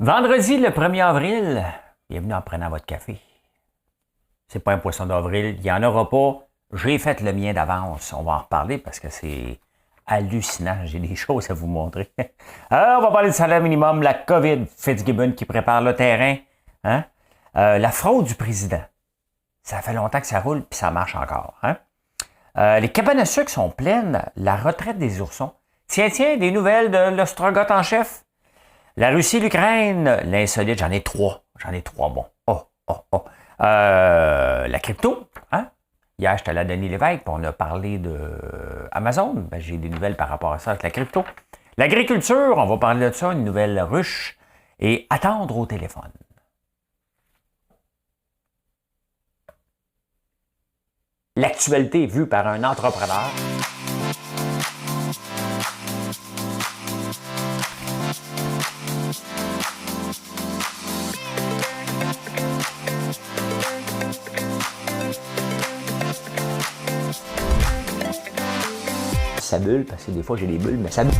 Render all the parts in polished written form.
Vendredi, le 1er avril, bienvenue en prenant votre café. C'est pas un poisson d'avril, il n'y en aura pas. J'ai fait le mien d'avance. On va en reparler parce que c'est hallucinant. J'ai des choses à vous montrer. Alors, on va parler du salaire minimum, la COVID, Fitzgibbon qui prépare le terrain, hein? La fraude du président. Ça fait longtemps que ça roule puis ça marche encore. Hein? Les cabanes à sucre sont pleines. La retraite des oursons. Tiens, des nouvelles de l'ostrogoth en chef. La Russie, l'Ukraine, l'insolite, j'en ai trois, bon. La crypto, hein? Hier, j'étais allé à Denis Lévesque, puis on a parlé de Amazon. Ben, j'ai des nouvelles par rapport à ça avec la crypto. L'agriculture, on va parler de ça, une nouvelle ruche. Et attendre au téléphone. L'actualité vue par un entrepreneur. Ça bulle, parce que des fois j'ai des bulles, mais ça bulle.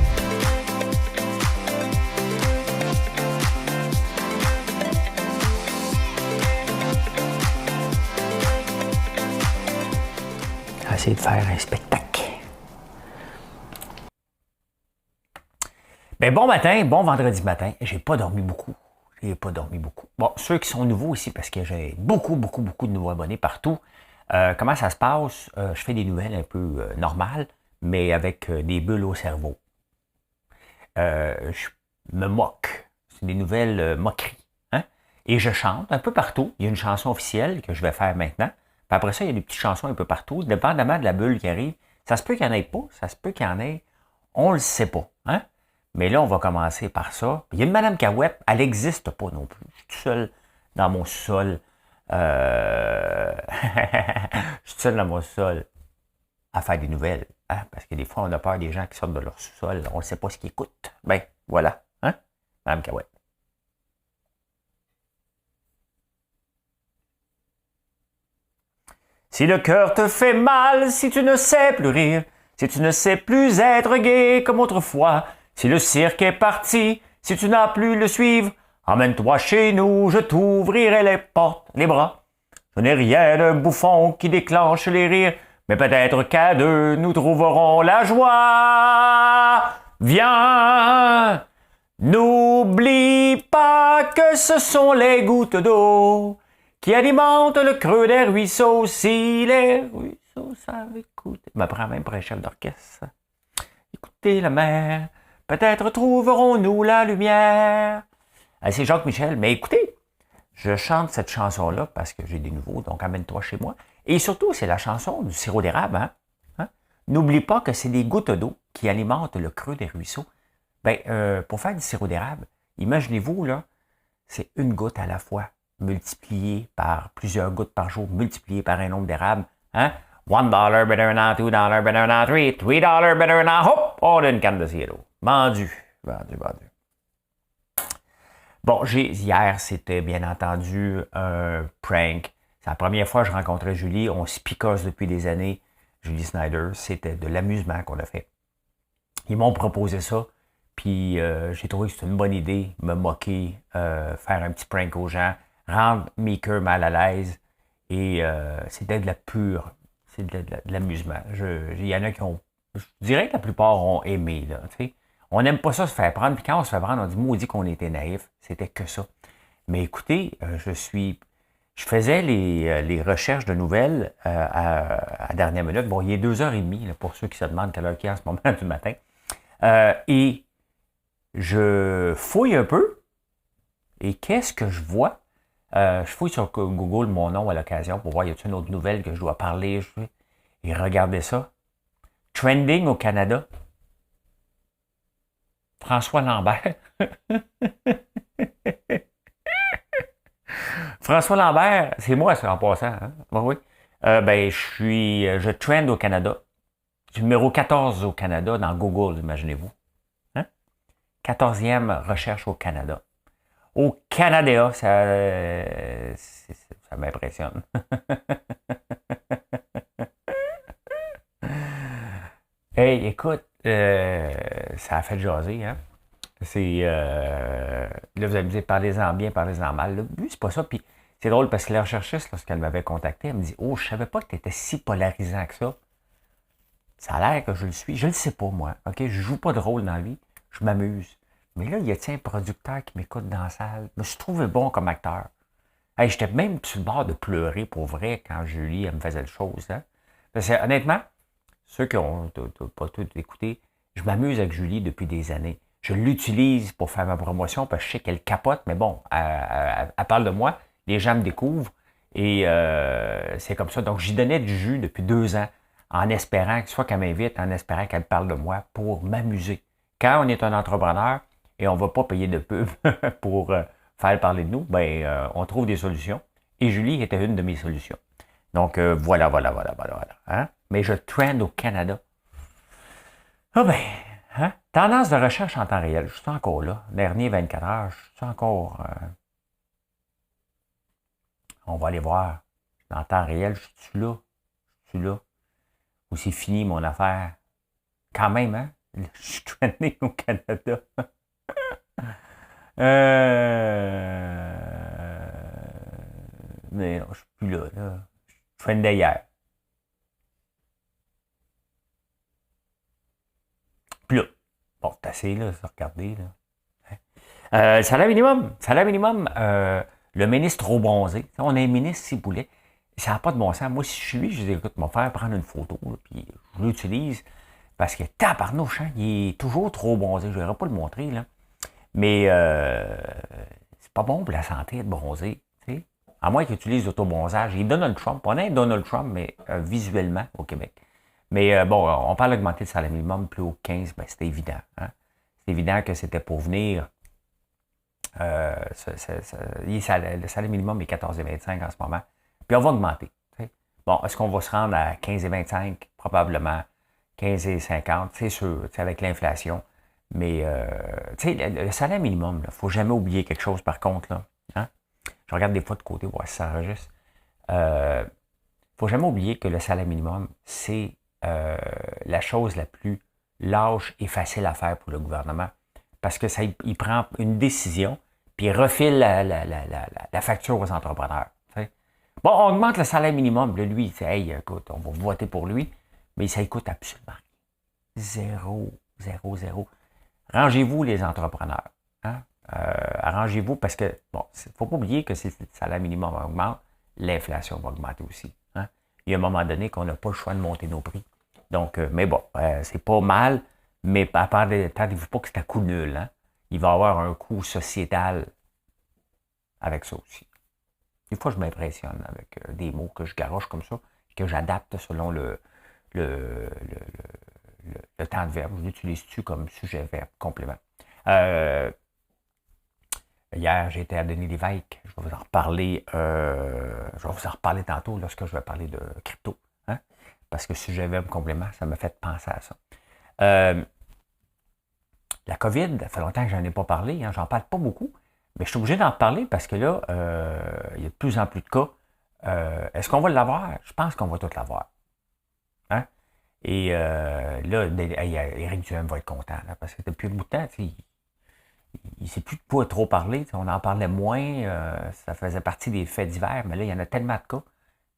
Essayer de faire un spectacle. Ben bon matin, bon vendredi matin. J'ai pas dormi beaucoup. Bon, ceux qui sont nouveaux ici, parce que j'ai beaucoup de nouveaux abonnés partout. Comment ça se passe? Je fais des nouvelles un peu normales, mais avec des bulles au cerveau. Je me moque. C'est des nouvelles moqueries. Hein? Et je chante un peu partout. Il y a une chanson officielle que je vais faire maintenant. Puis après ça, il y a des petites chansons un peu partout, dépendamment de la bulle qui arrive. Ça se peut qu'il n'y en ait pas, ça se peut qu'il y en ait. On le sait pas. Hein? Mais là, on va commencer par ça. Il y a une Madame Cahouette, elle n'existe pas non plus. Je suis tout seul dans mon sol. Je suis tout seul dans mon sol à faire des nouvelles. Hein? Parce que des fois, on a peur des gens qui sortent de leur sous-sol. On ne sait pas ce qu'ils écoutent. Ben, voilà. Hein? Madame Cahouette. Si le cœur te fait mal, si tu ne sais plus rire, si tu ne sais plus être gai comme autrefois, si le cirque est parti, si tu n'as plus le suivre, emmène-toi chez nous, je t'ouvrirai les portes, les bras. Ce n'est rien de bouffon qui déclenche les rires, mais peut-être qu'à deux, nous trouverons la joie. Viens, n'oublie pas que ce sont les gouttes d'eau qui alimente le creux des ruisseaux, si les ruisseaux savent écouter. Je me prends même pour un chef d'orchestre. Écoutez la mer, peut-être trouverons-nous la lumière. C'est Jacques Michel, mais écoutez, je chante cette chanson-là parce que j'ai des nouveaux, donc amène-toi chez moi. Et surtout, c'est la chanson du sirop d'érable. Hein? N'oublie pas que c'est des gouttes d'eau qui alimentent le creux des ruisseaux. Pour faire du sirop d'érable, imaginez-vous, là, c'est une goutte à la fois, multiplié par plusieurs gouttes par jour, multiplié par un nombre d'érables. Hein? $1 better than $2 better than $3 better than hop, on a une canne de sirop. Vendu. Bon, hier, c'était bien entendu un prank. C'est la première fois que je rencontrais Julie. On se picosse depuis des années. Julie Snyder, c'était de l'amusement qu'on a fait. Ils m'ont proposé ça. Puis j'ai trouvé que c'était une bonne idée, me moquer, faire un petit prank aux gens, rendre mes cœurs mal à l'aise. Et c'était de la pure, c'est de l'amusement. Il y en a qui ont, je dirais que la plupart ont aimé. Là, t'sais. On n'aime pas ça se faire prendre. Puis quand on se fait prendre, on dit maudit qu'on était naïf. C'était que ça. Mais écoutez, je faisais les recherches de nouvelles à dernière minute. Bon, il est 2h30 là, pour ceux qui se demandent quelle heure il est en ce moment du matin. Et je fouille un peu, et qu'est-ce que je vois? Je fouille sur Google mon nom à l'occasion pour voir y a-t-il une autre nouvelle que je dois parler. Et regardez ça. Trending au Canada. François Lambert. François Lambert, c'est moi ça en passant. Hein? Oui. Je trend au Canada. Numéro 14 au Canada dans Google, imaginez-vous. 14e recherche au Canada. Au Canada, ça m'impressionne. Hey, écoute, ça a fait jaser, hein? Là, vous allez me dire, parlez-en bien, parlez-en mal. Le but, c'est pas ça. Puis c'est drôle parce que la recherchiste, lorsqu'elle m'avait contacté, elle me dit, oh, je savais pas que tu étais si polarisant que ça. Ça a l'air que je le suis. Je le sais pas, moi. OK? Je joue pas de rôle dans la vie. Je m'amuse. Mais là, il y a un producteur qui m'écoute dans la salle. Je me suis trouvé bon comme acteur. Hey, j'étais même sur le bord de pleurer pour vrai quand Julie elle me faisait le chose. Hein? Parce que, honnêtement, ceux qui ont pas tout écouté, je m'amuse avec Julie depuis des années. Je l'utilise pour faire ma promotion parce que je sais qu'elle capote, mais bon, elle parle de moi, les gens me découvrent et c'est comme ça. Donc, j'y donnais du jus depuis 2 ans en espérant que soit qu'elle m'invite, en espérant qu'elle parle de moi pour m'amuser. Quand on est un entrepreneur et on ne va pas payer de pub pour faire parler de nous, ben, on trouve des solutions. Et Julie était une de mes solutions. Donc, voilà. Hein? Mais je trend au Canada. Ah ben, hein? Tendance de recherche en temps réel. Je suis encore là. Dernier 24 heures, je suis encore... on va aller voir. En temps réel, je suis là. Ou c'est fini mon affaire. Quand même, hein? Je suis trending au Canada. Mais non, je suis plus là. Je trendais hier. Puis là, bon, c'est assez, là, ça, regardez, là. Salaire minimum, le ministre trop bronzé. On a un ministre Ciboulay. Ça n'a pas de bon sens. Moi, si je suis lui, je dis, écoute, mon frère, prendre une photo, là, puis je l'utilise parce que tabarnouche, hein, il est toujours trop bronzé. Je ne vais pas le montrer, là. Mais c'est pas bon pour la santé d'être bronzé. T'sais. À moins qu'il utilise l'autobronzage. Il est Donald Trump. On est Donald Trump, mais visuellement au Québec. Mais bon, on parle d'augmenter le salaire minimum plus haut que 15, ben, c'était évident. Hein? C'est évident que c'était pour venir. Le salaire minimum est 14,25 en ce moment. Puis on va augmenter. T'sais. Bon, est-ce qu'on va se rendre à 15,25? Probablement. 15,50, c'est sûr, avec l'inflation. Mais, le salaire minimum, il ne faut jamais oublier quelque chose, par contre. Là, hein? Je regarde des fois de côté, voir si ça enregistre. Il ne faut jamais oublier que le salaire minimum, c'est la chose la plus lâche et facile à faire pour le gouvernement. Parce que il prend une décision, puis il refile la facture aux entrepreneurs. T'sais. Bon, on augmente le salaire minimum. Là, lui, il dit, hey, écoute, on va voter pour lui, mais ça ne coûte absolument rien. Zéro. Rangez-vous, les entrepreneurs. Hein? Arrangez-vous parce que, bon, il ne faut pas oublier que si le salaire minimum augmente, l'inflation va augmenter aussi. Hein? Il y a un moment donné qu'on n'a pas le choix de monter nos prix. Donc, mais bon, c'est pas mal, mais à part attendez-vous pas que c'est un coup nul. Hein? Il va y avoir un coût sociétal avec ça aussi. Des fois, je m'impressionne avec des mots que je garoche comme ça, que j'adapte selon le temps de verbe. Je l'utilise-tu comme sujet, verbe, complément. Hier, j'ai été à Denis Lévesque. Je vais vous en reparler. Je vais vous en reparler tantôt lorsque je vais parler de crypto. Hein? Parce que sujet, verbe, complément, ça me fait penser à ça. La COVID, ça fait longtemps que je n'en ai pas parlé. Hein, j'en parle pas beaucoup. Mais je suis obligé d'en parler parce que là, il y a de plus en plus de cas. Est-ce qu'on va l'avoir? Je pense qu'on va tout l'avoir. Hein? Et là, Éric Duhem va être content, là, parce que depuis un bout de temps, il ne sait plus de quoi trop parler. On en parlait moins, ça faisait partie des faits divers, mais là, il y en a tellement de cas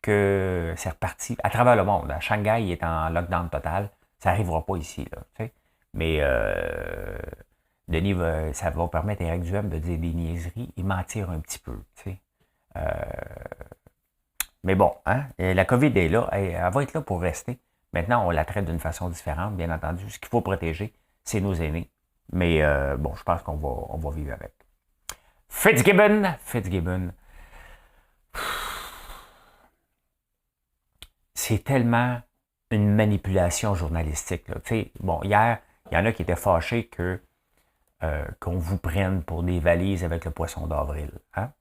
que c'est reparti à travers le monde. À Shanghai, il est en lockdown total. Ça n'arrivera pas ici. Là, tu sais. Mais Denis, ça va permettre à Éric Duhem de dire des niaiseries et mentir un petit peu. Tu sais. Mais bon, hein, la COVID est là. Elle va être là pour rester. Maintenant, on la traite d'une façon différente, bien entendu. Ce qu'il faut protéger, c'est nos aînés. Mais bon, je pense qu'on va vivre avec. Fitzgibbon. C'est tellement une manipulation journalistique. Là. Bon, hier, il y en a qui étaient fâchés qu'on vous prenne pour des valises avec le poisson d'avril. Hein?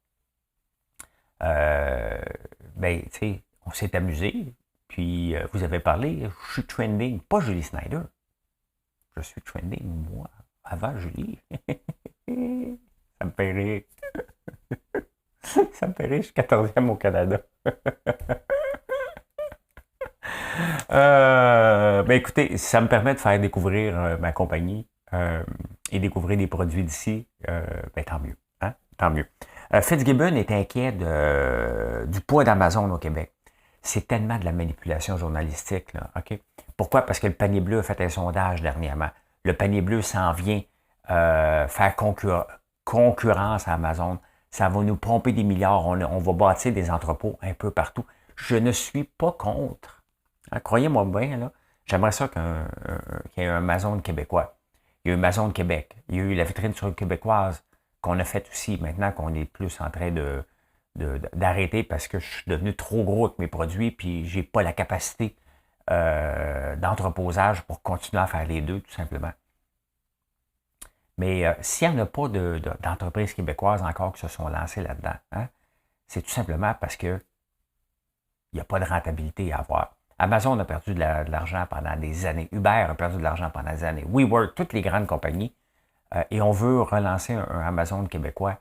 Ben, tu sais, on s'est amusé. Puis, vous avez parlé, je suis trending, pas Julie Snyder. Je suis trending, moi, avant Julie. Ça me fait rire. Ça me fait rire, je suis 14e au Canada. Ben écoutez, ça me permet de faire découvrir ma compagnie. et découvrir des produits d'ici, ben, tant mieux. Hein? Tant mieux. Fitzgibbon est inquiet du poids d'Amazon au Québec. C'est tellement de la manipulation journalistique, là, OK? Pourquoi? Parce que le panier bleu a fait un sondage dernièrement. Le panier bleu s'en vient faire concurrence à Amazon. Ça va nous pomper des milliards. On va bâtir des entrepôts un peu partout. Je ne suis pas contre. Hein, croyez-moi bien, là. J'aimerais ça qu'il y ait un Amazon québécois. Il y a eu Amazon Québec. Il y a eu la vitrine sur le québécoise qu'on a faite aussi. Maintenant qu'on est plus en train d'arrêter parce que je suis devenu trop gros avec mes produits puis j'ai pas la capacité d'entreposage pour continuer à faire les deux, tout simplement. Mais s'il n'y en a pas d'entreprises québécoises encore qui se sont lancées là-dedans, hein, c'est tout simplement parce que il n'y a pas de rentabilité à avoir. Amazon a perdu de l'argent pendant des années. Uber a perdu de l'argent pendant des années. WeWork, toutes les grandes compagnies. Et on veut relancer un Amazon québécois.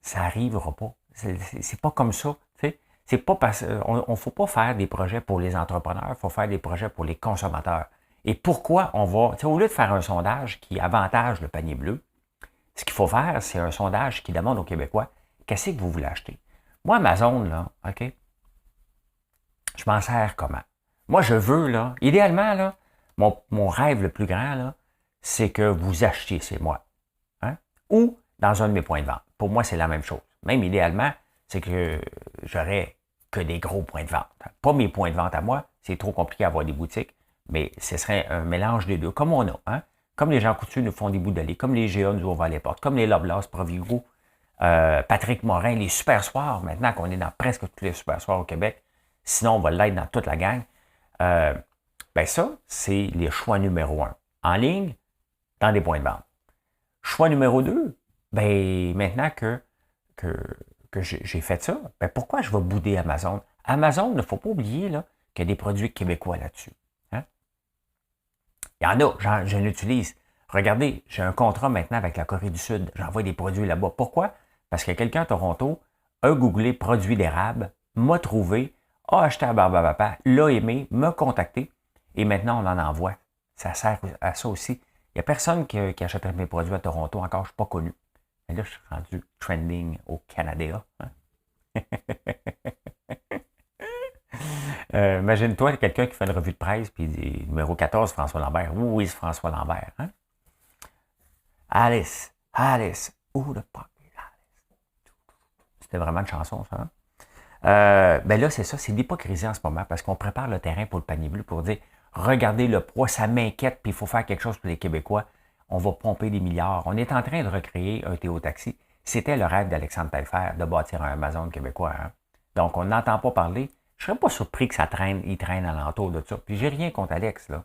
Ça n'arrivera pas. C'est pas comme ça. C'est pas parce on ne faut pas faire des projets pour les entrepreneurs, il faut faire des projets pour les consommateurs. Et pourquoi on va, au lieu de faire un sondage qui avantage le panier bleu, ce qu'il faut faire, c'est un sondage qui demande aux Québécois, qu'est-ce que vous voulez acheter? Moi, Amazon, là, OK, je m'en sers comment? Moi, je veux, là, idéalement, là, mon rêve le plus grand, là, c'est que vous achetiez chez moi. Hein? Ou dans un de mes points de vente. Pour moi, c'est la même chose. Même idéalement, c'est que j'aurais que des gros points de vente. Pas mes points de vente à moi, c'est trop compliqué à avoir des boutiques, mais ce serait un mélange des deux, comme on a. Hein? Comme les gens coutus nous font des bouts d'allée, comme les GA nous ouvrent les portes, comme les Loblaws, Provigo, Patrick Morin, les Super Soirs, maintenant qu'on est dans presque tous les Super Soirs au Québec, sinon on va l'être dans toute la gang. Ben ça, c'est les choix numéro 1. En ligne, dans des points de vente. Choix numéro 2, ben maintenant que j'ai fait ça, ben pourquoi je vais bouder Amazon? Amazon, il ne faut pas oublier là, qu'il y a des produits québécois là-dessus. Hein? Il y en a, je l'utilise. Regardez, j'ai un contrat maintenant avec la Corée du Sud. J'envoie des produits là-bas. Pourquoi? Parce que quelqu'un à Toronto a googlé produits d'érable, m'a trouvé, a acheté à Barbapapa, l'a aimé, m'a contacté, et maintenant on en envoie. Ça sert à ça aussi. Il n'y a personne qui achèterait mes produits à Toronto encore, je ne suis pas connu. Mais là, je suis rendu trending au Canada. Hein? Imagine-toi quelqu'un qui fait une revue de presse puis dit numéro 14, François Lambert. Oui, c'est François Lambert. Hein? Alice, où le fuck is Alice? C'était vraiment une chanson, ça. Hein? Ben là, c'est ça, c'est l'hypocrisie en ce moment parce qu'on prépare le terrain pour le panier bleu pour dire regardez le poids, ça m'inquiète, puis il faut faire quelque chose pour les Québécois. On va pomper des milliards. On est en train de recréer un Théo Taxi. C'était le rêve d'Alexandre Taillefer de bâtir un Amazon québécois. Hein? Donc, on n'entend pas parler. Je ne serais pas surpris que il traîne alentour de ça. Puis, j'ai rien contre Alex, là.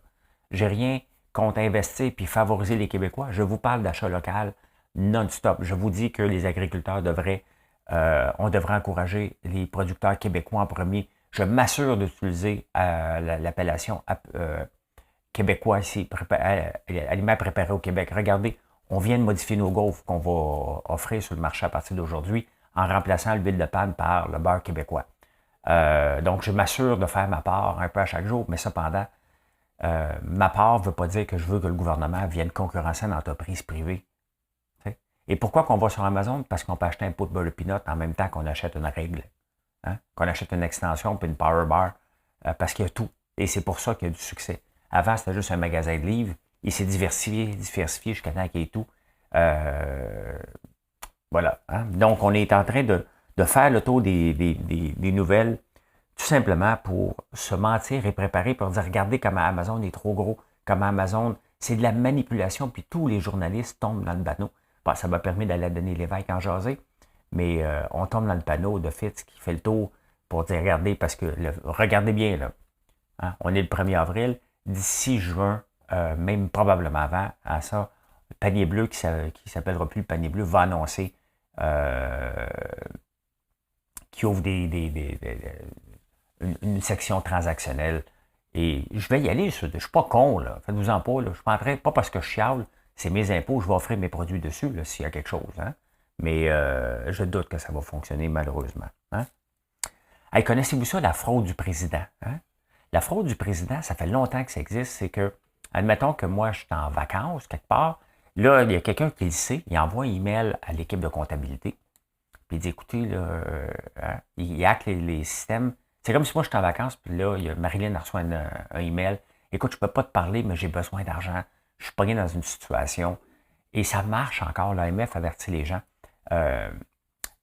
J'ai rien contre investir puis favoriser les Québécois. Je vous parle d'achat local non-stop. Je vous dis que les agriculteurs on devrait encourager les producteurs québécois en premier. Je m'assure d'utiliser l'appellation québécois ici, aliments préparés au Québec. Regardez, on vient de modifier nos gaufres qu'on va offrir sur le marché à partir d'aujourd'hui en remplaçant l'huile de palme par le beurre québécois. Donc, je m'assure de faire ma part un peu à chaque jour, mais cependant, ma part ne veut pas dire que je veux que le gouvernement vienne concurrencer une entreprise privée. T'sais? Et pourquoi qu'on va sur Amazon? Parce qu'on peut acheter un pot de beurre de pinot en même temps qu'on achète une règle. Hein? Qu'on achète une extension puis une power bar. Parce qu'il y a tout. Et c'est pour ça qu'il y a du succès. Avant, c'était juste un magasin de livres. Il s'est diversifié jusqu'à temps qu'il y ait tout. Voilà. Hein? Donc, on est en train de faire le tour des nouvelles, tout simplement pour se mentir et préparer, pour dire, regardez comment Amazon est trop gros, comment Amazon, c'est de la manipulation, puis tous les journalistes tombent dans le panneau. Bon, ça m'a permis d'aller donner l'évêque en jaser, mais on tombe dans le panneau de Fitz qui fait le tour pour dire, regardez, parce que, regardez bien, là, hein? On est le 1er avril, d'ici juin, même probablement avant, à ça, le panier bleu qui s'appellera plus le panier bleu va annoncer qui ouvre une section transactionnelle. Et je vais y aller, je ne suis pas con, là. Faites-vous-en pas, là. Je suis pas en train, pas parce que je chiale, c'est mes impôts, je vais offrir mes produits dessus, là, s'il y a quelque chose. Hein? Mais je doute que ça va fonctionner, malheureusement. Hein? Hey, connaissez-vous ça, la fraude du président? Hein? La fraude du président, ça fait longtemps que ça existe, c'est que, admettons que moi, je suis en vacances quelque part, Là, il y a quelqu'un qui le sait, il envoie un email à l'équipe de comptabilité, puis il dit, écoutez, là, il hack les systèmes. C'est comme si moi, j'étais en vacances, puis là, Marilyn reçoit un email. Écoute, je ne peux pas te parler, mais j'ai besoin d'argent. Je suis pogné dans une situation. Et ça marche encore. L'AMF avertit les gens. Euh,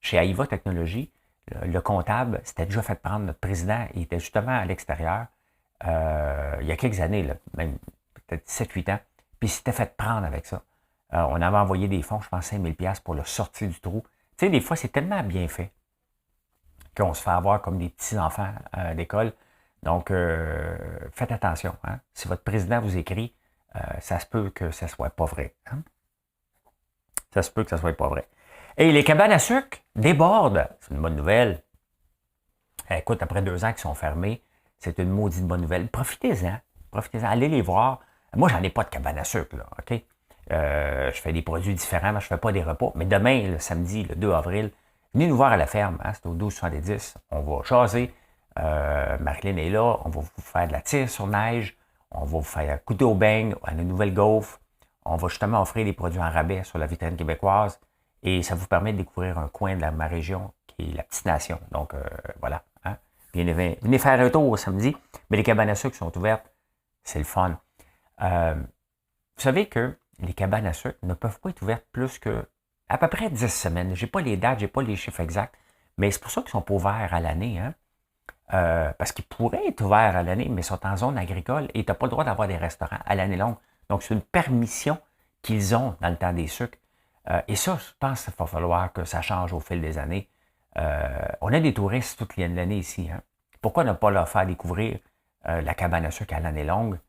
Chez Aïva Technologies, le comptable s'était déjà fait prendre. Notre président, il était justement à l'extérieur il y a quelques années, là, même peut-être 7-8 ans, puis il s'était fait prendre avec ça. On avait envoyé des fonds, je pense 5 000 $ pour le sortir du trou. Tu sais, des fois, c'est tellement bien fait qu'on se fait avoir comme des petits-enfants d'école. Donc, faites attention. Hein? Si votre président vous écrit, ça se peut que ça ne soit pas vrai. Hein? Ça se peut que ça ne soit pas vrai. Et les cabanes à sucre débordent. C'est une bonne nouvelle. Écoute, après 2 ans qu'ils sont fermés, c'est une maudite bonne nouvelle. Profitez-en. Profitez-en. Allez les voir. Moi, j'en ai pas de cabane à sucre, là, OK? Je fais des produits différents, mais je ne fais pas des repas. Mais demain, le samedi, le 2 avril, venez nous voir à la ferme. Hein, c'est au 12,70. On va jaser. Marilyn est là. On va vous faire de la tire sur neige. On va vous faire goûter au beigne, à une nouvelle gaufre. On va justement offrir des produits en rabais sur la vitrine québécoise. Et ça vous permet de découvrir un coin de ma région qui est la petite nation. Donc, voilà. Hein? Venez faire un tour samedi. Mais les cabanes à sucre sont ouvertes. C'est le fun. Vous savez que les cabanes à sucre ne peuvent pas être ouvertes plus que à peu près 10 semaines. Je n'ai pas les dates, je n'ai pas les chiffres exacts. Mais c'est pour ça qu'ils ne sont pas ouverts à l'année. Hein? Parce qu'ils pourraient être ouverts à l'année, mais ils sont en zone agricole et tu n'as pas le droit d'avoir des restaurants à l'année longue. Donc, c'est une permission qu'ils ont dans le temps des sucres. Et ça, je pense qu'il va falloir que ça change au fil des années. On a des touristes toute l'année ici. Hein? Pourquoi ne pas leur faire découvrir la cabane à sucre à l'année longue?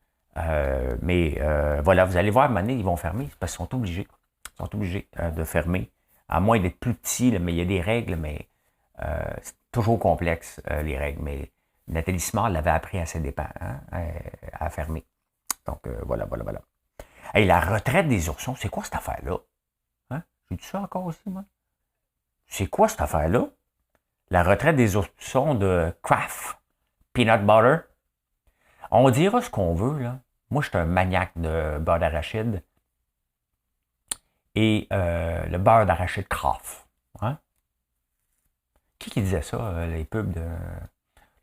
Mais voilà, vous allez voir, à un moment donné, ils vont fermer parce qu'ils sont obligés. Ils sont obligés de fermer. À moins d'être plus petits, là, mais il y a des règles, mais c'est toujours complexe, les règles. Mais Nathalie Simard l'avait appris à ses dépens, hein, à fermer. Donc, voilà. Hey, la retraite des oursons, c'est quoi cette affaire-là? Hein? J'ai dit ça encore aussi, moi? C'est quoi cette affaire-là? La retraite des oursons de Kraft Peanut Butter. On dira ce qu'on veut, là. Moi, je suis un maniaque de beurre d'arachide. Et le beurre d'arachide Kraft. Hein? Qui disait ça, les pubs de...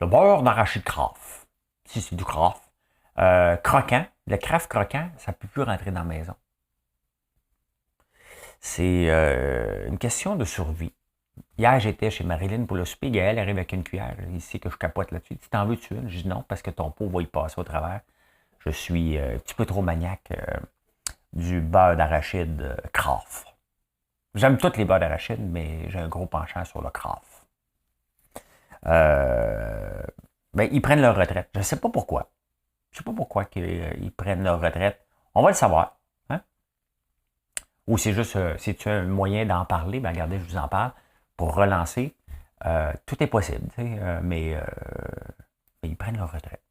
Le beurre d'arachide Kraft. Si c'est du Kraft. Croquant. Le Kraft croquant, ça ne peut plus rentrer dans la maison. C'est une question de survie. Hier, j'étais chez Marilyn pour le souper. Gaëlle arrive avec une cuillère. Ici que je capote là-dessus. Tu t'en veux-tu une? Je dis non, parce que ton pot va y passer au travers. Je suis un petit peu trop maniaque du beurre d'arachide Kraft. J'aime tous les beurres d'arachide, mais j'ai un gros penchant sur le Kraft. Ben, ils prennent leur retraite. Je ne sais pas pourquoi. Je ne sais pas pourquoi ils prennent leur retraite. On va le savoir. Hein? Ou c'est juste, c'est un moyen d'en parler? Ben, regardez, je vous en parle. Pour relancer, tout est possible. Mais ils prennent leur retraite.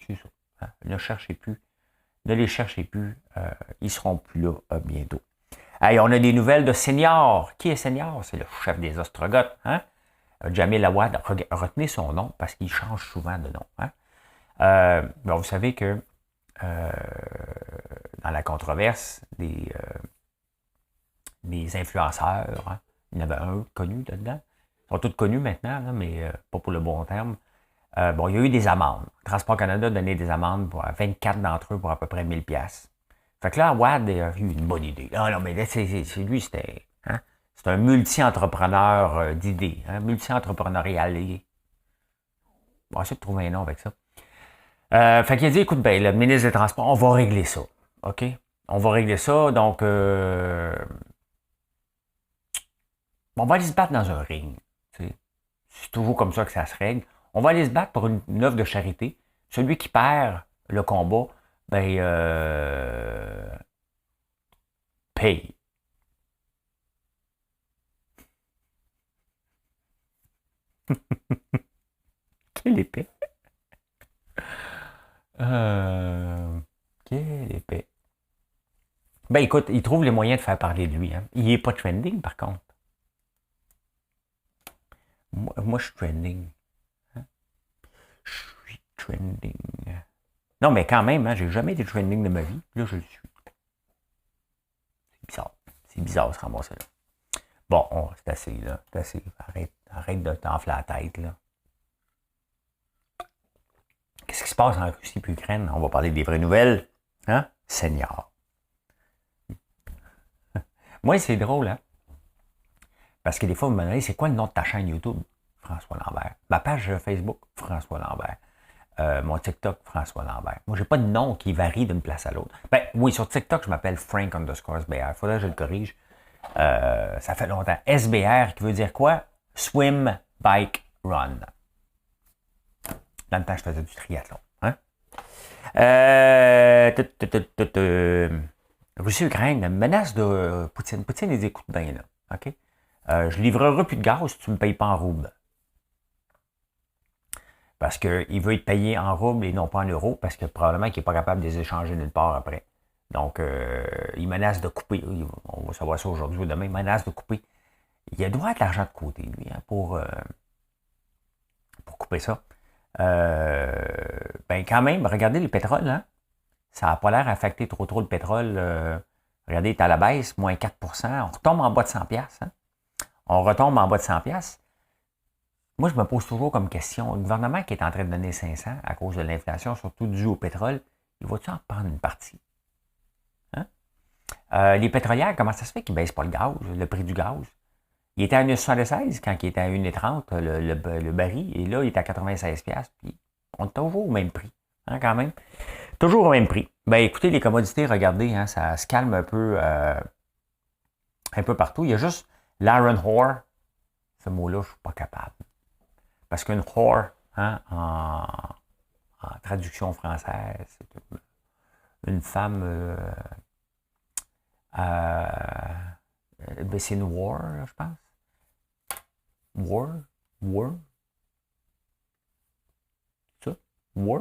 C'est ça. Hein? Ne cherchez plus. Ne les cherchez plus. Ils ne seront plus là bientôt. Hey, on a des nouvelles de Senior. Qui est Senior? C'est le chef des Ostrogoths. Hein? Jamil Awad, retenez son nom parce qu'il change souvent de nom. Hein? Bon, vous savez que dans la controverse des influenceurs, hein, il y en avait un connu là-dedans. Ils sont tous connus maintenant, là, mais pas pour le bon terme. Bon, il y a eu des amendes. Transport Canada a donné des amendes pour 24 d'entre eux pour à peu près 1000 $. Fait que là, Awad a eu une bonne idée. Non, mais là, c'est lui, c'était... Hein? C'est un multi-entrepreneur d'idées, hein? Multi-entrepreneurial. On va essayer de trouver un nom avec ça. Fait qu'il a dit, écoute, ben, le ministre des Transports, on va régler ça. OK? On va régler ça, donc on va aller se battre dans un ring. T'sais. C'est toujours comme ça que ça se règle. On va aller se battre pour une œuvre de charité. Celui qui perd le combat, ben, paye. Quelle épée! Quelle épée! Ben écoute, il trouve les moyens de faire parler de lui. Hein. Il n'est pas trending, par contre. Moi je suis trending. Hein? Je suis trending. Non, mais quand même, hein, j'ai jamais été trending de ma vie. Là, je le suis. C'est bizarre. C'est bizarre, ce ramasser-là. Bon, c'est assez, là. C'est assez. Arrête de t'enfler la tête, là. Qu'est-ce qui se passe en Russie et Ukraine? On va parler des vraies nouvelles. Hein? Seigneur. Moi, c'est drôle, hein? Parce que des fois, vous me demandez, c'est quoi le nom de ta chaîne YouTube? François Lambert. Ma page Facebook, François Lambert. Mon TikTok, François Lambert. Moi, j'ai pas de nom qui varie d'une place à l'autre. Ben oui, sur TikTok, je m'appelle Frank_SBR. Faudrait que je le corrige. Ça fait longtemps. SBR, qui veut dire quoi? Swim, Bike, Run. Dans le temps, je faisais du triathlon. Hein? Russie-Ukraine, menace de Poutine. Poutine, les écoute bien, là. OK? Je livrerai plus de gaz si tu ne me payes pas en rouble. Parce qu'il veut être payé en rouble et non pas en euros, parce que probablement qu'il n'est pas capable de les échanger nulle part après. Donc, il menace de couper. On va savoir ça aujourd'hui ou demain. Il menace de couper. Il doit être l'argent de côté, lui, hein, pour couper ça. Ben quand même, regardez le pétrole, hein? Ça n'a pas l'air affecté trop le pétrole. Regardez, il est à la baisse, moins 4%. On retombe en bas de 100$. Hein? On retombe en bas de 100$. Moi, je me pose toujours comme question, le gouvernement qui est en train de donner 500 à cause de l'inflation, surtout due au pétrole, il va-tu en prendre une partie? Hein? Les pétrolières, comment ça se fait qu'ils ne baissent pas le prix du gaz? Il était à 1,76 quand il était à 1,30 le baril, et là, il est à 96$, puis on est toujours au même prix, hein, quand même. Toujours au même prix. Ben écoutez, les commodités, regardez, hein, ça se calme un peu partout. Il y a juste l'iron ore. Ce mot-là, je ne suis pas capable. Parce qu'une whore, hein, en traduction française, c'est une femme... ben c'est une war, je pense. War. Ça? War?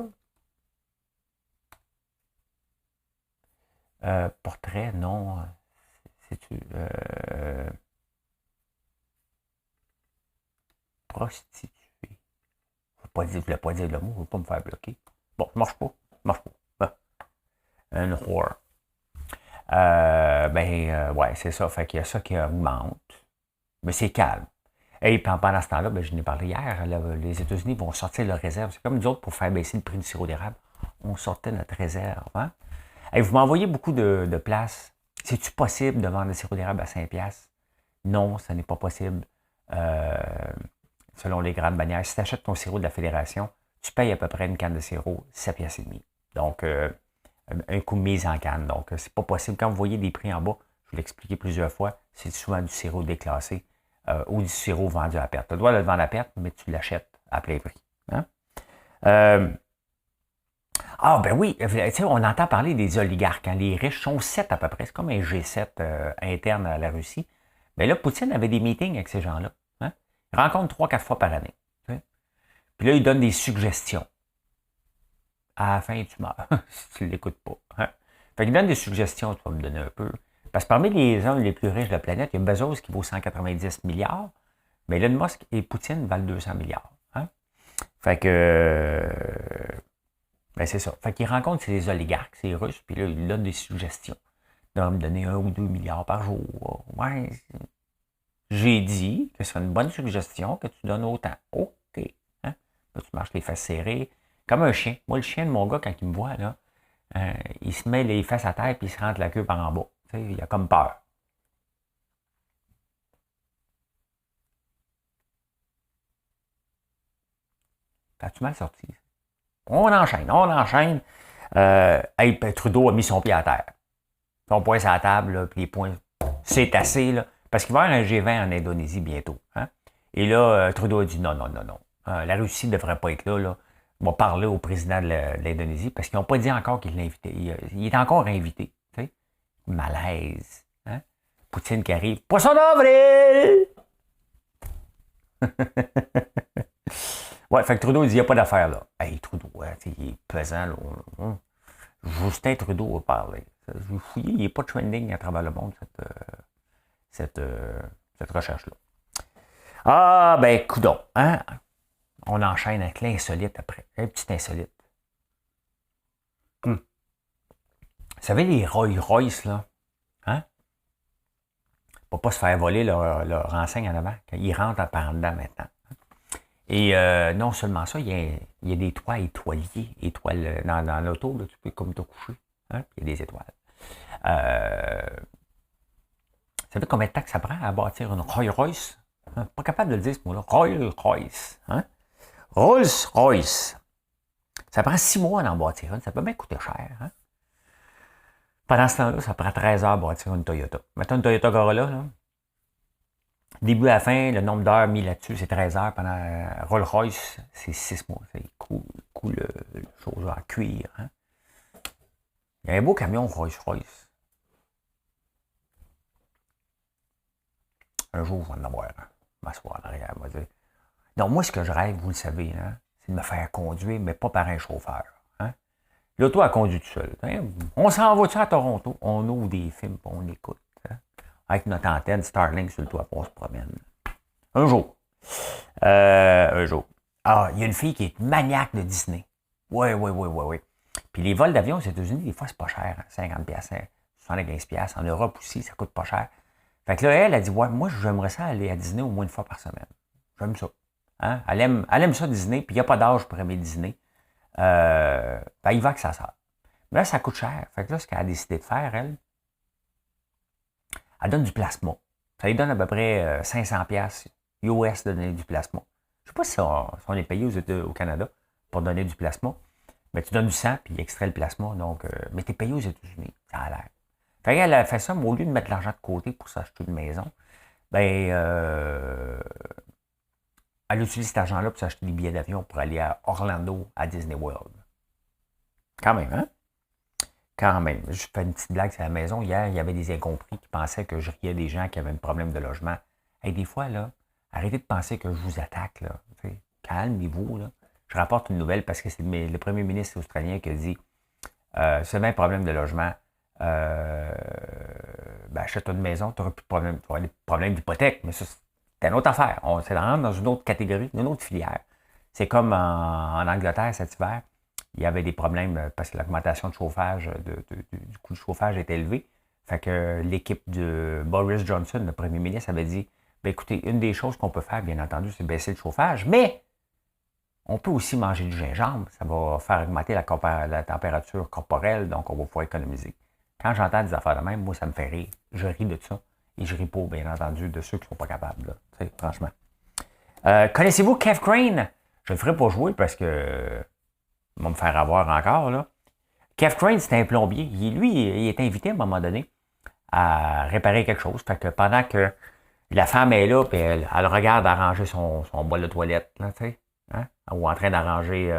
Portrait, non. C'est-tu... prostituée. Je ne voulais pas dire le mot, je ne veux pas me faire bloquer. Bon, ça marche pas. Ah. Une whore. Ouais, c'est ça. Fait qu'il y a ça qui augmente. Mais c'est calme. Et pendant ce temps-là, ben, je n'ai parlé hier, là, les États-Unis vont sortir leur réserve. C'est comme nous autres pour faire baisser le prix du sirop d'érable. On sortait notre réserve. Hein? Et vous m'envoyez beaucoup de places. C'est-tu possible de vendre le sirop d'érable à 5$? Non, ce n'est pas possible. Selon les grandes bannières. Si tu achètes ton sirop de la Fédération, tu payes à peu près une canne de sirop 7,5$. Donc, un coût de mise en canne. Donc, c'est pas possible. Quand vous voyez des prix en bas, je vous l'ai expliqué plusieurs fois, c'est souvent du sirop déclassé ou du sirop vendu à perte. Tu dois le vendre à perte, mais tu l'achètes à plein prix. Hein? Ben oui, on entend parler des oligarques. Hein? Les riches sont 7 à peu près. C'est comme un G7 interne à la Russie. Mais là, Poutine avait des meetings avec ces gens-là. Hein? Il rencontre 3-4 fois par année. Hein? Puis là, il donne des suggestions. À la fin, tu meurs si tu ne l'écoutes pas. Hein? Fait qu'il donne des suggestions, tu vas me donner un peu. Parce que parmi les hommes les plus riches de la planète, il y a Bezos qui vaut 190 milliards, mais Elon Musk et Poutine valent 200 milliards. Hein? Fait que... ben c'est ça. Fait qu'il rencontre ces oligarques, ces Russes, puis là, il donne des suggestions. Il va me donner 1 ou 2 milliards par jour. Ouais, j'ai dit que c'est une bonne suggestion que tu donnes autant. OK. Hein? Là, tu marches les fesses serrées. Comme un chien. Moi, le chien de mon gars, quand il me voit, là, il se met les fesses à terre puis il se rentre la queue par en bas. Tu sais, il a comme peur. T'as-tu mal sorti? On enchaîne. Trudeau a mis son pied à terre. Son poing sur la table, là, puis les poings, c'est assez, là. Parce qu'il va y avoir un G20 en Indonésie bientôt. Hein? Et là, Trudeau a dit non. La Russie ne devrait pas être là, là. On va parler au président de l'Indonésie parce qu'ils n'ont pas dit encore qu'il l'invitait. Il est encore invité. Tu sais? Malaise. Hein? Poutine qui arrive. Poisson d'avril! Ouais, fait que Trudeau, il dit, il n'y a pas d'affaire là. Hey, Trudeau, hein, il est pesant, là. Justin Trudeau a parlé. Je vais fouiller, il n'est pas trending à travers le monde, cette recherche-là. Ah, ben, coudonc, hein? On enchaîne avec l'insolite après. Un petit insolite. Vous savez, les Rolls-Royce, là, hein? ne va pas se faire voler leur enseigne en avant. Ils rentrent par en dedans maintenant. Et non seulement ça, il y a des toits étoiliers. Dans l'auto, là, tu peux comme te coucher. Hein? Il y a des étoiles. Ça fait combien de temps que ça prend à bâtir une Rolls-Royce? Hein? Pas capable de le dire ce mot-là. Rolls-Royce. Hein? Rolls-Royce. Ça prend 6 mois d'en bâtir une. Ça peut bien coûter cher. Hein? Pendant ce temps-là, ça prend 13 heures à bâtir une Toyota. Mettons une Toyota Corolla, là. Début à la fin, le nombre d'heures mis là-dessus, c'est 13 heures. Pendant Rolls-Royce, c'est 6 mois. C'est cool chose en cuir. Hein? Il y a un beau camion Rolls-Royce. Un jour, je vais en avoir un. M'asseoir en arrière. Non, moi, ce que je rêve, vous le savez, hein, c'est de me faire conduire, mais pas par un chauffeur. Hein? L'auto a conduit tout seul. Hein? On s'en va-tu à Toronto? On ouvre des films et on écoute. Hein? Avec notre antenne Starlink sur le toit, on se promène. Un jour. Un jour. Ah, il y a une fille qui est maniaque de Disney. Oui. Puis les vols d'avion aux États-Unis, des fois, c'est pas cher. Hein? 50$, 75$. En Europe aussi, ça coûte pas cher. Fait que là, elle a dit, ouais, moi, j'aimerais ça aller à Disney au moins une fois par semaine. J'aime ça. Hein? Elle aime ça, Disney, puis il n'y a pas d'âge pour aimer Disney. Il va que ça sort. Mais là, ça coûte cher. Fait que là, ce qu'elle a décidé de faire, elle donne du plasma. Ça lui donne à peu près 500$ US de donner du plasma. Je ne sais pas si on est payé au Canada pour donner du plasma, mais tu donnes du sang, puis il extrait le plasma. Donc, mais tu es payé aux États-Unis. Ça a l'air. Fait qu'elle a fait ça, mais au lieu de mettre l'argent de côté pour s'acheter une maison, elle utilise cet argent-là pour s'acheter des billets d'avion pour aller à Orlando, à Disney World. Quand même, hein? Quand même. Je fais une petite blague sur la maison. Hier, il y avait des incompris qui pensaient que je riais des gens qui avaient un problème de logement. Et des fois, là, arrêtez de penser que je vous attaque, là. Calmez-vous, là. Je rapporte une nouvelle parce que c'est le premier ministre australien qui a dit si tu avais un problème de logement, achète-toi une maison, tu n'auras plus de problème. Tu auras des problèmes d'hypothèque, mais ça, c'est une autre affaire. C'est rentre dans une autre catégorie, une autre filière. C'est comme en Angleterre cet hiver, il y avait des problèmes parce que l'augmentation de chauffage, du coût de chauffage est élevée. Fait que l'équipe de Boris Johnson, le premier ministre, avait dit écoutez, une des choses qu'on peut faire, bien entendu, c'est baisser le chauffage, mais on peut aussi manger du gingembre. Ça va faire augmenter la température corporelle, donc on va pouvoir économiser. Quand j'entends des affaires de même, moi, ça me fait rire. Je ris de ça. Et je ris pas, bien entendu, de ceux qui ne sont pas capables, là, franchement. Connaissez-vous Kev Crane? Je ne le ferai pas jouer parce que il va me faire avoir encore, là. Kev Crane, c'est un plombier. Lui, il est invité à un moment donné à réparer quelque chose. Fait que pendant que la femme est là, puis elle regarde arranger son bol de toilette, là, tu sais, hein? Ou en train d'arranger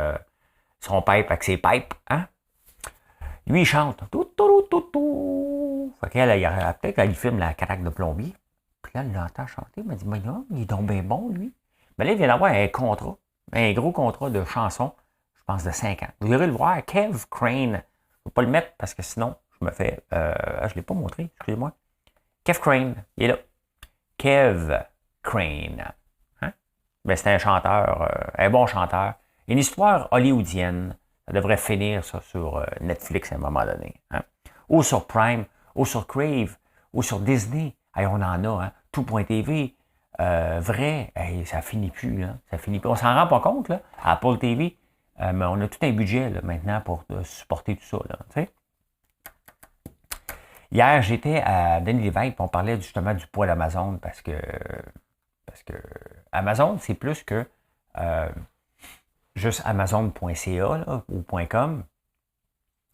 son pipe avec ses pipes, hein? Lui, il chante. Fait qu'elle, peut-être qu'elle filme la caraque de plombier. Puis là, elle l'entend chanter. Elle m'a dit, mais non, il est donc bien bon, lui. Mais là, il vient d'avoir un contrat, un gros contrat de chanson, je pense de 5 ans. Vous irez le voir, Kev Crane. Je ne vais pas le mettre parce que sinon, je me fais... je ne l'ai pas montré, excusez-moi. Kev Crane, il est là. Kev Crane. Hein? Ben, c'est un chanteur, un bon chanteur. Une histoire hollywoodienne. Ça devrait finir ça sur Netflix à un moment donné. Hein? Ou sur Prime, ou sur Crave, ou sur Disney. Hey, on en a, hein? Tout.tv. Vrai, hey, ça finit plus. Hein? Ça finit plus. On s'en rend pas compte, là. Apple TV, mais on a tout un budget là, maintenant pour supporter tout ça. Là, t'sais? Hier, j'étais à Denis Lévesque, on parlait justement du poids d'Amazon parce que Amazon, c'est plus que juste Amazon.ca ou .com,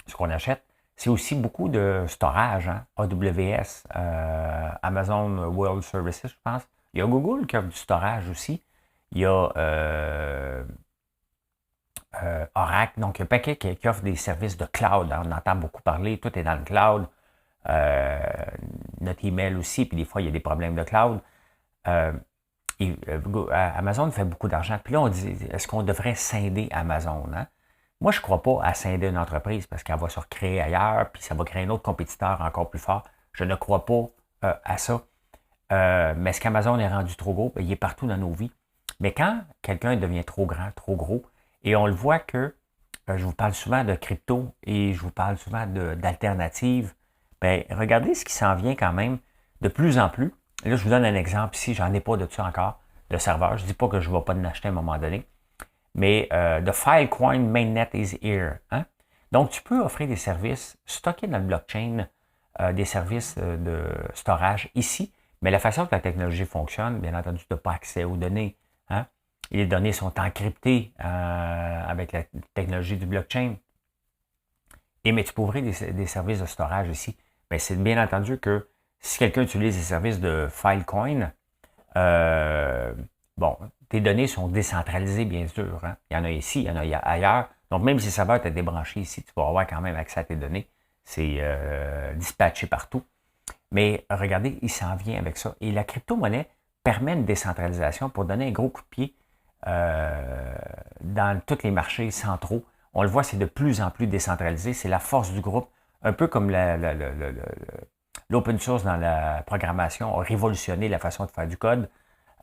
ce qu'on achète. C'est aussi beaucoup de storage, hein? AWS, Amazon World Services, je pense. Il y a Google qui offre du storage aussi. Il y a Oracle, donc il y a un paquet qui offre des services de cloud. On entend beaucoup parler, tout est dans le cloud. Notre email aussi, puis des fois, il y a des problèmes de cloud. Amazon fait beaucoup d'argent. Puis là, on dit, est-ce qu'on devrait scinder Amazon? Hein? Moi, je ne crois pas à scinder une entreprise parce qu'elle va se recréer ailleurs, puis ça va créer un autre compétiteur encore plus fort. Je ne crois pas à ça. Mais est-ce qu'Amazon est rendu trop gros? Il est partout dans nos vies. Mais quand quelqu'un devient trop grand, trop gros, et on le voit que, je vous parle souvent de crypto et je vous parle souvent d'alternatives, regardez ce qui s'en vient quand même de plus en plus. Là, je vous donne un exemple ici, j'en ai pas de ça encore, de serveur. Je ne dis pas que je ne vais pas en acheter à un moment donné. Mais the Filecoin Mainnet is here. Hein? Donc, tu peux offrir des services stockés dans le blockchain, des services de storage ici, mais la façon que la technologie fonctionne, bien entendu, tu n'as pas accès aux données. Hein? Et les données sont encryptées avec la technologie du blockchain. Mais tu peux ouvrir des services de storage ici. Mais c'est bien entendu que si quelqu'un utilise les services de Filecoin, bon, tes données sont décentralisées, bien sûr. Hein? Il y en a ici, il y en a ailleurs. Donc, même si le serveur est débranché ici, tu vas avoir quand même accès à tes données. C'est dispatché partout. Mais regardez, il s'en vient avec ça. Et la crypto-monnaie permet une décentralisation pour donner un gros coup de pied dans tous les marchés centraux. On le voit, c'est de plus en plus décentralisé. C'est la force du groupe. Un peu comme l'open source dans la programmation a révolutionné la façon de faire du code.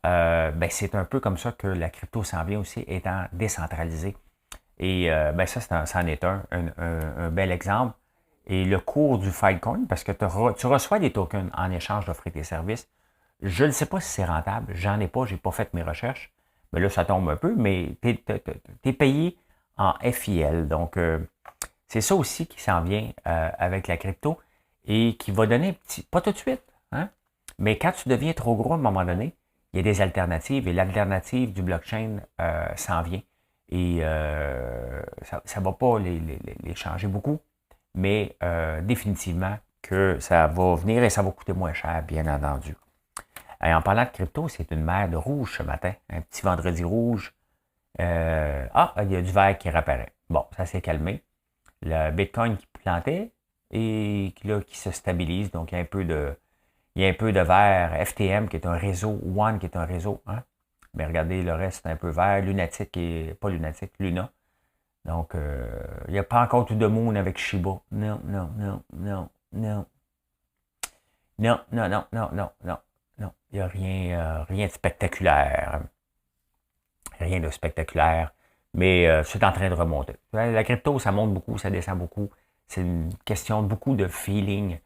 Ben, c'est un peu comme ça que la crypto s'en vient aussi, étant décentralisée. Et ben ça, c'en est un bel exemple. Et le cours du Filecoin, parce que tu reçois des tokens en échange d'offrir tes services. Je ne sais pas si c'est rentable. J'en ai pas, j'ai pas fait mes recherches. Mais là, ça tombe un peu, mais tu es payé en FIL. Donc, c'est ça aussi qui s'en vient avec la crypto et qui va donner un petit, pas tout de suite, hein, mais quand tu deviens trop gros à un moment donné, il y a des alternatives et l'alternative du blockchain s'en vient. Et ça ne va pas les changer beaucoup, mais définitivement que ça va venir et ça va coûter moins cher, bien entendu. Et en parlant de crypto, c'est une mer de rouge ce matin, un petit vendredi rouge. Il y a du vert qui réapparaît. Bon, ça s'est calmé. Le Bitcoin qui plantait et qui se stabilise. Donc, il y a un peu de vert. FTM qui est un réseau. One qui est un réseau. Hein? Mais regardez, le reste, c'est un peu vert. Lunatic et pas Lunatic, Luna. Donc, il n'y a pas encore tout de monde avec Shiba. Non. Il n'y a rien de spectaculaire. Rien de spectaculaire. Mais c'est en train de remonter. La crypto, ça monte beaucoup, ça descend beaucoup. C'est une question de beaucoup de feeling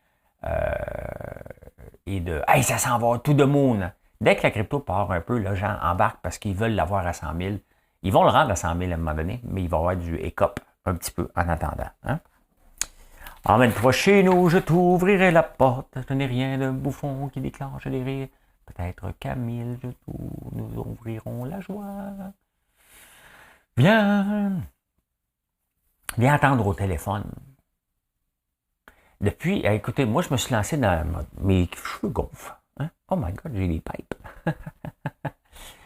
et de « Hey, ça s'en va, tout de monde! » Dès que la crypto part un peu, les gens embarquent parce qu'ils veulent l'avoir à 100 000. Ils vont le rendre à 100 000 à un moment donné, mais il va y avoir du écop un petit peu en attendant. Hein? Emmène-toi chez nous, je t'ouvrirai la porte. Je n'ai rien de bouffon qui déclenche des rires. Peut-être Camille, nous ouvrirons la joie. Viens attendre au téléphone. Depuis, écoutez, moi, je me suis lancé dans mes cheveux gonflent. Hein? Oh my God, j'ai des pipes.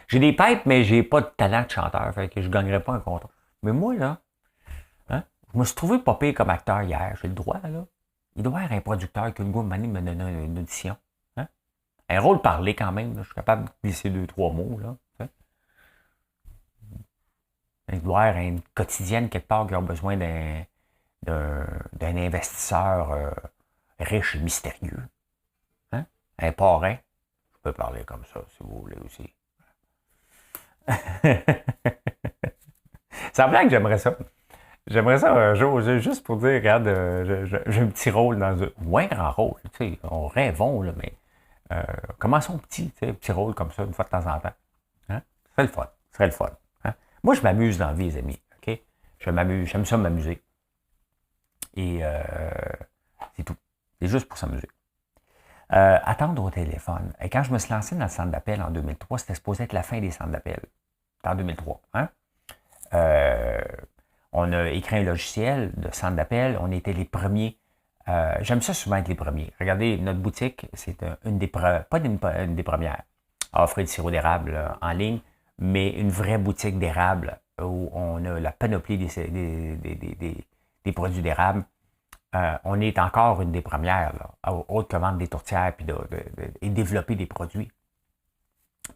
J'ai des pipes, mais j'ai pas de talent de chanteur, fait que je gagnerai pas un contrat. Mais moi, là, hein, je me suis trouvé pas pire comme acteur hier. J'ai le droit, là. Il doit y avoir un producteur qui, le goût, me donner une audition. Hein? Un rôle parlé quand même. Là. Je suis capable de glisser 2-3 mots, là. Il doit y avoir une quotidienne quelque part qui a besoin d'un investisseur riche et mystérieux. Hein? Un parrain. Je peux parler comme ça, si vous voulez aussi. Ça me plaît que j'aimerais ça. J'aimerais ça un jour, juste pour dire, regarde, j'ai un petit rôle dans un moins grand rôle. Tu sais, on rêvons, là, mais commençons petit, tu sais, petit rôle comme ça, une fois de temps en temps. Hein? Ce serait le fun. Ce serait le fun. Hein? Moi, je m'amuse dans la vie, les amis. OK? Je m'amuse, j'aime ça m'amuser. Et c'est tout. C'est juste pour s'amuser. Attendre au téléphone. Et quand je me suis lancé dans le centre d'appel en 2003, c'était supposé être la fin des centres d'appel. C'était en 2003. Hein? On a écrit un logiciel de centre d'appel. On était les premiers. J'aime ça souvent être les premiers. Regardez, notre boutique, c'est une des premières à offrir du sirop d'érable en ligne, mais une vraie boutique d'érable où on a la panoplie des produits d'érable. On est encore une des premières, là, autre que vendre des tourtières et développer des produits.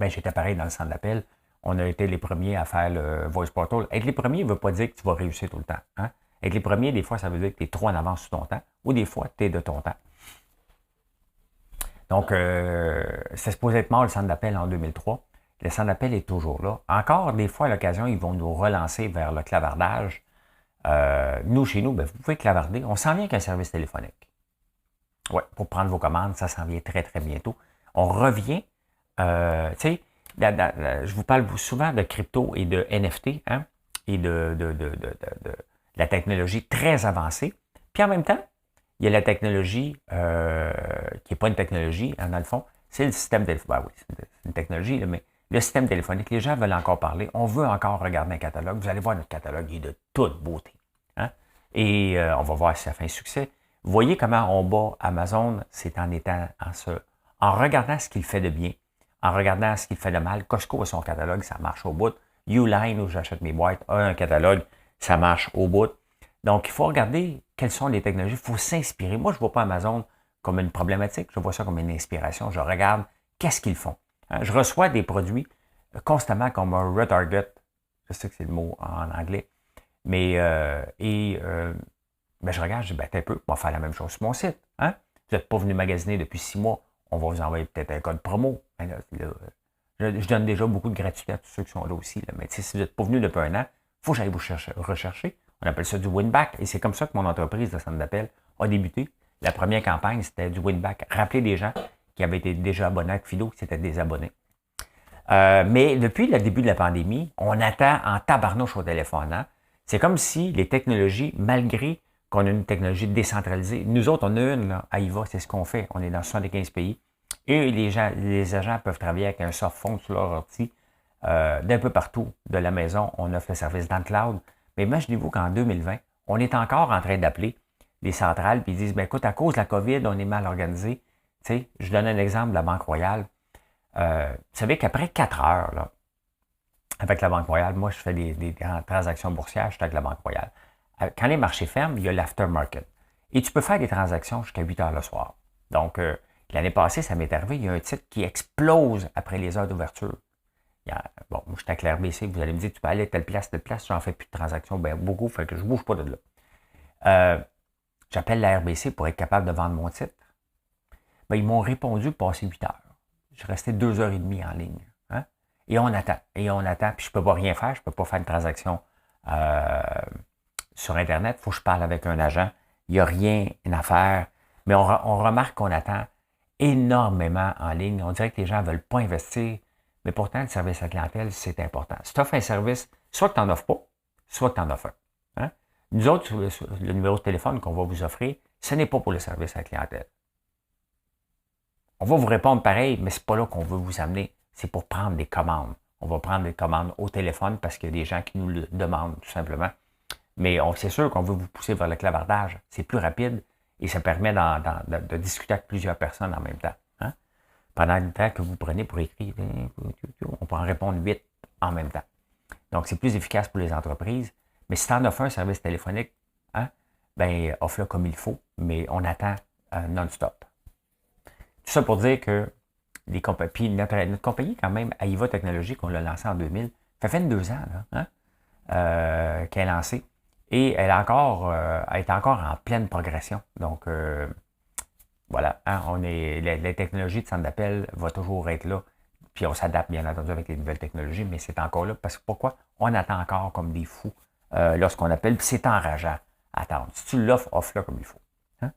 Ben, j'étais pareil dans le centre d'appel. On a été les premiers à faire le Voice Portal. Être les premiers ne veut pas dire que tu vas réussir tout le temps. Hein? Être les premiers, des fois, ça veut dire que tu es trop en avance sur ton temps, ou des fois, tu es de ton temps. Donc, c'est supposé être mort le centre d'appel en 2003. Le centre d'appel est toujours là. Encore, des fois, à l'occasion, ils vont nous relancer vers le clavardage. Nous, chez nous, ben, vous pouvez clavarder. On s'en vient qu'un service téléphonique. Oui, pour prendre vos commandes, ça s'en vient très, très bientôt. on revient, tu sais, je vous parle souvent de crypto et de NFT, hein, et de la technologie très avancée. Puis en même temps, il y a la technologie qui n'est pas une technologie, hein, dans le fond, c'est le système téléphonique. Ben oui, c'est une technologie, là, mais le système téléphonique, les gens veulent encore parler. On veut encore regarder un catalogue. Vous allez voir, notre catalogue il est de toute beauté. Hein? Et on va voir si ça fait un succès. Vous voyez comment on bat Amazon, c'est en regardant ce qu'il fait de bien, en regardant ce qu'il fait de mal. Costco a son catalogue, ça marche au bout. Uline, où j'achète mes boîtes, a un catalogue, ça marche au bout. Donc, il faut regarder quelles sont les technologies, il faut s'inspirer. Moi, je ne vois pas Amazon comme une problématique, je vois ça comme une inspiration. Je regarde qu'est-ce qu'ils font. Hein? Je reçois des produits constamment comme un retarget, je sais que c'est le mot en anglais, mais ben, je regarde, je dis, ben, t'es un peu, on va faire la même chose sur mon site. Hein? Vous n'êtes pas venu magasiner depuis 6 mois, on va vous envoyer peut-être un code promo. Ben, je donne déjà beaucoup de gratuité à tous ceux qui sont là aussi. Là. Mais si vous n'êtes pas venu depuis un an, il faut que j'aille vous rechercher. On appelle ça du win-back. Et c'est comme ça que mon entreprise de centre d'appel a débuté. La première campagne, c'était du win-back. Rappeler des gens qui avaient été déjà abonnés à Fido, qui étaient des abonnés. Mais depuis le début de la pandémie, on attend en tabarnouche au téléphone. Hein? C'est comme si les technologies, malgré qu'on a une technologie décentralisée, nous autres, on a une, là, à IVA, c'est ce qu'on fait. On est dans 75 pays. Et les agents peuvent travailler avec un soft phone sur leur ordi d'un peu partout de la maison. On offre le service dans le cloud. Mais imaginez-vous qu'en 2020, on est encore en train d'appeler les centrales puis ils disent, ben écoute, à cause de la COVID, on est mal organisé. Tu sais, je donne un exemple de la Banque Royale. Vous savez qu'après 4 heures, là, avec la Banque Royale, moi, je fais des transactions boursières, je suis avec la Banque Royale. Quand les marchés ferment, il y a l'aftermarket. Et tu peux faire des transactions jusqu'à 8 heures le soir. Donc, l'année passée, ça m'est arrivé, il y a un titre qui explose après les heures d'ouverture. Bon, moi, je suis avec la RBC, vous allez me dire, tu peux aller à telle place, j'en fais plus de transactions, ben beaucoup, fait que je ne bouge pas de là. J'appelle la RBC pour être capable de vendre mon titre. Ben, ils m'ont répondu passer 8 heures. Je suis resté 2h30 en ligne. Hein? Et on attend, puis je ne peux pas rien faire, je ne peux pas faire une transaction sur Internet, il faut que je parle avec un agent, il n'y a rien à faire, mais on remarque qu'on attend énormément en ligne. On dirait que les gens ne veulent pas investir, mais pourtant, le service à la clientèle, c'est important. Si tu offres un service, soit que tu n'en offres pas, soit que tu en offres un. Hein? Nous autres, le numéro de téléphone qu'on va vous offrir, ce n'est pas pour le service à la clientèle. On va vous répondre pareil, mais ce n'est pas là qu'on veut vous amener. C'est pour prendre des commandes. On va prendre des commandes au téléphone parce qu'il y a des gens qui nous le demandent, tout simplement. Mais c'est sûr qu'on veut vous pousser vers le clavardage. C'est plus rapide et ça permet de discuter avec plusieurs personnes en même temps. Hein? Pendant le temps que vous prenez pour écrire, on peut en répondre 8 en même temps. Donc, c'est plus efficace pour les entreprises. Mais si tu en offres un service téléphonique, hein, ben, offre-le comme il faut, mais on attend non-stop. Tout ça pour dire que puis notre compagnie, quand même, AIVA Technologies, qu'on l'a lancée en 2000, ça fait 22 ans là, hein, qu'elle est lancée. Et elle est encore en pleine progression. Donc, voilà, hein, la technologie de centre d'appel va toujours être là. Puis on s'adapte, bien entendu, avec les nouvelles technologies, mais c'est encore là. Parce que pourquoi? On attend encore comme des fous lorsqu'on appelle. Puis c'est enrageant à attendre. Si tu l'offres, offre-le comme il faut. Hein?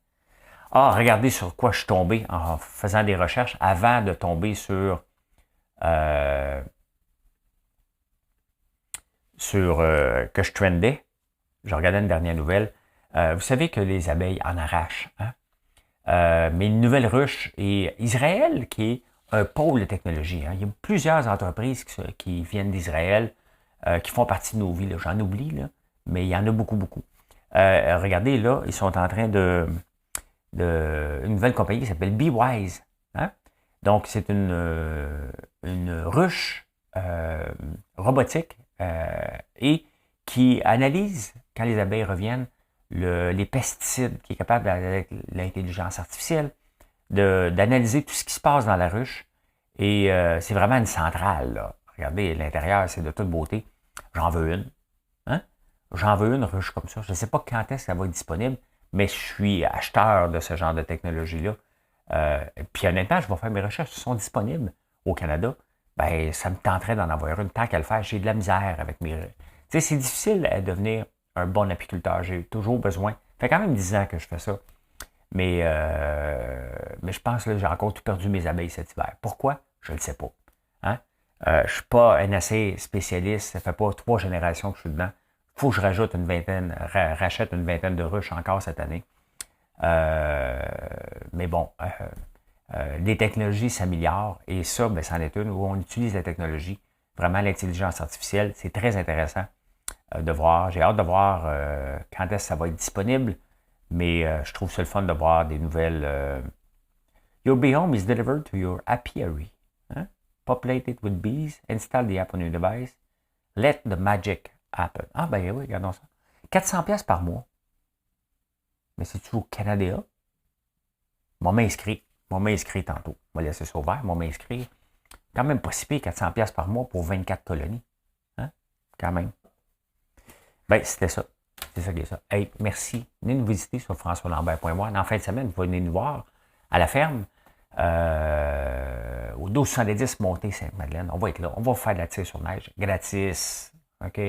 Ah, regardez sur quoi je suis tombé en faisant des recherches avant de tomber sur que je trendais. Je regardais une dernière nouvelle. Vous savez que les abeilles en arrachent. Hein? Mais une nouvelle ruche, et Israël, qui est un pôle de technologie. Hein? Il y a plusieurs entreprises qui viennent d'Israël, qui font partie de nos vies. Là. J'en oublie, là, mais il y en a beaucoup, beaucoup. Regardez, là, ils sont en train une nouvelle compagnie qui s'appelle BeWise. Hein? Donc, c'est une ruche robotique et qui analyse, quand les abeilles reviennent, les pesticides, qui est capable, avec l'intelligence artificielle, d'analyser tout ce qui se passe dans la ruche. Et c'est vraiment une centrale. Là. Regardez, l'intérieur, c'est de toute beauté. J'en veux une. Hein? J'en veux une ruche comme ça. Je ne sais pas quand est-ce qu'elle va être disponible, mais je suis acheteur de ce genre de technologie-là. Puis honnêtement, je vais faire mes recherches. Elles sont disponibles au Canada. Ben, ça me tenterait d'en avoir une. Tant qu'à le faire, j'ai de la misère avec mes... Tu sais, c'est difficile de devenir un bon apiculteur. J'ai toujours besoin. Ça fait quand même 10 ans que je fais ça. Mais je pense que j'ai encore tout perdu mes abeilles cet hiver. Pourquoi? Je ne le sais pas. Hein? Je ne suis pas un assez spécialiste. Ça ne fait pas 3 générations que je suis dedans. Il faut que je rachète une vingtaine de ruches encore cette année. Mais bon, les technologies s'améliorent et ça, ben, c'en est une où on utilise la technologie. Vraiment, l'intelligence artificielle, c'est très intéressant de voir. J'ai hâte de voir quand est-ce que ça va être disponible, mais je trouve ça le fun de voir des nouvelles. Your bee home is delivered to your apiary. Hein? Populate it with bees. Install the app on your device. Let the magic happen. Ah ben oui, regardons ça. 400$ par mois. Mais c'est-tu au Canada? Mon m'inscrit. Mon m'inscrit tantôt. On va laisser ça ouvert. Mon m'inscrire. Quand même pas si pire, 400$ par mois pour 24 colonies. Hein? Quand même. Ben, c'était ça. C'est ça qui est ça. Hey, merci. Venez nous visiter sur françoislambert.moi. En fin de semaine, vous venez nous voir à la ferme, au 1270 Montée Sainte-Madeleine. On va être là. On va faire de la tire sur neige. Gratis. OK?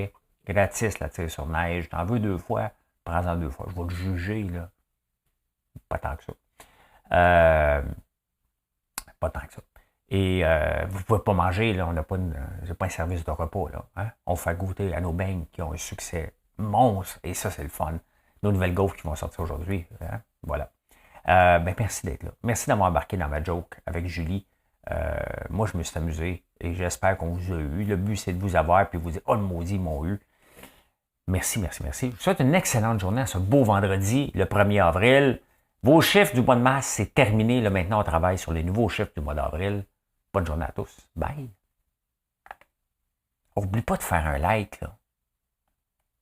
Gratis, la tire sur neige. T'en veux 2 fois? Prends-en 2 fois. Je vais te juger, là. Pas tant que ça. Pas tant que ça. Et vous ne pouvez pas manger, là. On n'a pas, pas un service de repas, là. Hein? On fait goûter à nos beignes qui ont un succès monstre. Et ça, c'est le fun. Nos nouvelles gaufres qui vont sortir aujourd'hui. Hein? Voilà. Ben, merci d'être là. Merci d'avoir embarqué dans ma joke avec Julie. Moi, je me suis amusé et j'espère qu'on vous a eu. Le but, c'est de vous avoir puis vous dire, oh, le maudit, ils m'ont eu. Merci, merci, merci. Je vous souhaite une excellente journée à ce beau vendredi, le 1er avril. Vos chiffres du mois de mars, c'est terminé. Là, maintenant, on travaille sur les nouveaux chiffres du mois d'avril. Bonne journée à tous. Bye. N'oublie pas de faire un like, là.